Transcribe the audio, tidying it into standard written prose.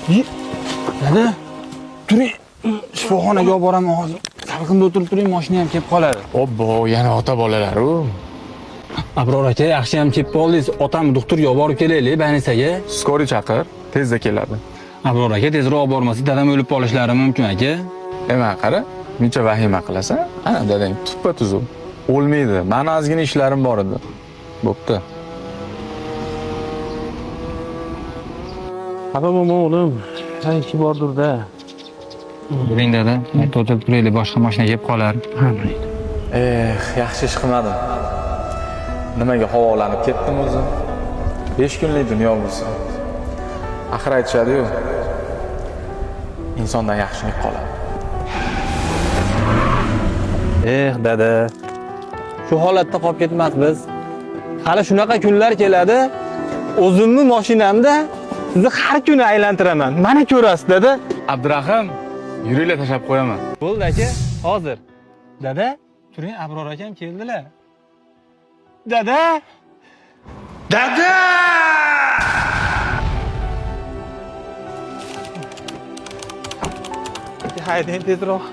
Dada, turing, shifoxonaga olib boraman hozir. Salqinda o'tirib turing, mashina ham kelib qoladi. Obbo, yana ota bolalar-ku. Abror aka, yaxshi ham kelib qoldingiz. Otamni doktorga olib borib kelaylik, больницаga. Skori chaqir, tezda keladi. Abror aka, tezroq olib bormasa, dadam o'lib qolishlari mumkin aka. Qara, necha vahima qilasan? Ana dadang tuppa-tuzuq. O'lmaydi. Meni ozgina ishlarim bor edi. Bo'pti. Xafa bo'lma o'g'lim. Sen ishi bordir-da. Yuring dada, aytib o'tirib turaylik, boshqa mashina kelib qolar. Yaxshi ish qilmadim. Nimaga havolanib ketdim o'zi? 5 kunlik dunyo bo'lsa. Axir aytishadi-ku. Insondan yaxshilik qoladi. Dada. Shu holatda qolib ketmasmiz. Hali shunaqa kunlar keladi. O'zimni mashinamda sizni har kuni aylantiraman. Mana ko'rasiz, dada. Abdurahim, yuringlar tashab qo'yaman. Bo'ldi aka, hozir. Dada, turing, Abror akam keldilar. Dada! Dada! Haydang tezroq.